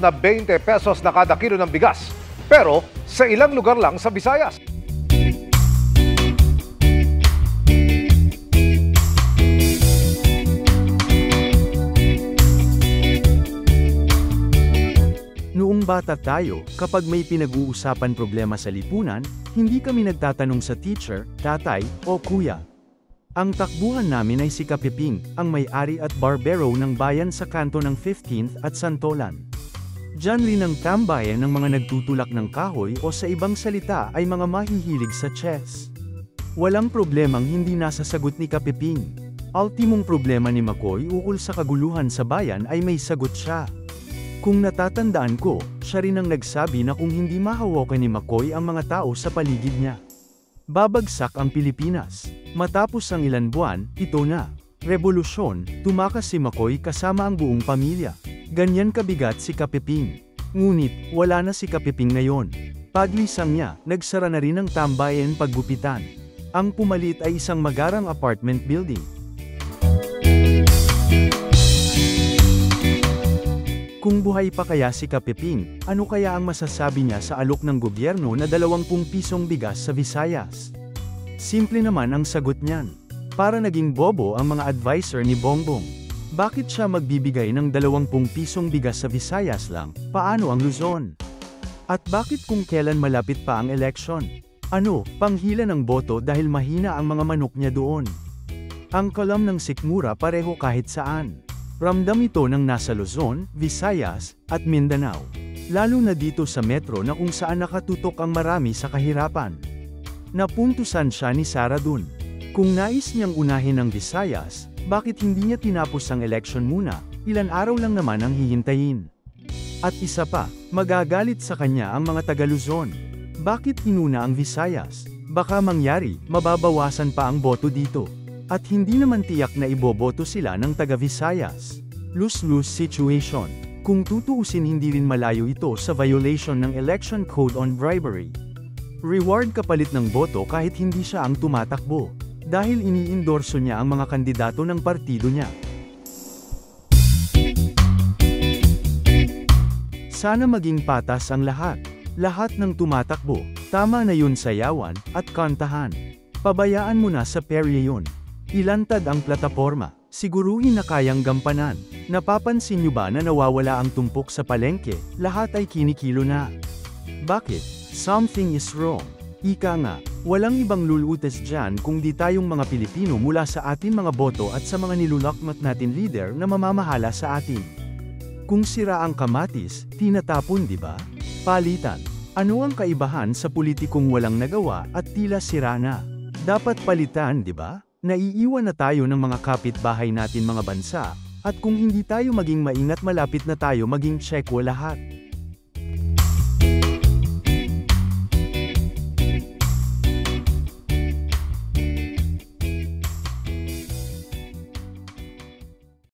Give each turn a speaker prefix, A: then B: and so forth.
A: na 20 pesos na kada kilo ng bigas. Pero sa ilang lugar lang sa Visayas.
B: Noong bata tayo, kapag may pinag-uusapan problema sa lipunan, hindi kami nagtatanong sa teacher, tatay, o kuya. Ang takbuhan namin ay si Kapiping, ang may-ari at barbero ng bayan sa kanto ng 15th at Santolan. Diyan rin ang tambayan ng mga nagtutulak ng kahoy o sa ibang salita ay mga mahihilig sa chess. Walang problemang hindi nasasagot ni Kapiping. Ultimong problema ni Makoy ukol sa kaguluhan sa bayan ay may sagot siya. Kung natatandaan ko, siya rin ang nagsabi na kung hindi mahawakan ni Makoy ang mga tao sa paligid niya, babagsak ang Pilipinas. Matapos ang ilan buwan, ito na. Revolusyon, tumakas si Makoy kasama ang buong pamilya. Ganyan kabigat si Kapiping. Ngunit, wala na si Kapiping ngayon. Paglisang niya, nagsara na rin ang tambayan paggupitan. Ang pumalit ay isang magarang apartment building. Kung buhay pa kaya si Kapiping, ano kaya ang masasabi niya sa alok ng gobyerno na 20 pisong bigas sa Visayas? Simple naman ang sagot niyan. Para naging bobo ang mga advisor ni Bongbong. Bakit siya magbibigay ng 20 pisong bigas sa Visayas lang, paano ang Luzon? At bakit kung kailan malapit pa ang eleksyon? Ano, panghila ng boto dahil mahina ang mga manok niya doon? Ang kalam ng sikmura pareho kahit saan. Ramdam ito ng nasa Luzon, Visayas, at Mindanao. Lalo na dito sa metro na kung saan nakatutok ang marami sa kahirapan. Napuntusan siya ni Sara dun. Kung nais niyang unahin ang Visayas, bakit hindi niya tinapos ang eleksyon muna? Ilan araw lang naman ang hihintayin. At isa pa, magagalit sa kanya ang mga taga-Luzon. Bakit inuna ang Visayas? Baka mangyari, mababawasan pa ang boto dito. At hindi naman tiyak na iboboto sila ng taga-Visayas. Lose-lose situation. Kung tutuusin hindi rin malayo ito sa violation ng Election Code on Bribery. Reward kapalit ng boto kahit hindi siya ang tumatakbo. Dahil iniindorso niya ang mga kandidato ng partido niya. Sana maging patas ang lahat. Lahat ng tumatakbo. Tama na yun sayawan at kantahan. Pabayaan mo na sa perye yun. Ilantad ang plataporma. Siguruhin na kayang gampanan. Napapansin niyo ba na nawawala ang tumpok sa palengke? Lahat ay kinikilo na. Bakit? Something is wrong. Ika nga, walang ibang lulutas dyan kung di tayong mga Pilipino mula sa atin mga boto at sa mga nilulakmat natin leader na mamamahala sa atin. Kung sira ang kamatis, tinatapon di ba? Palitan. Ano ang kaibahan sa politikong walang nagawa at tila sira na? Dapat palitan di ba? Naiiwan na tayo ng mga kapitbahay natin mga bansa, at kung hindi tayo maging maingat malapit na tayo maging tsekwa lahat.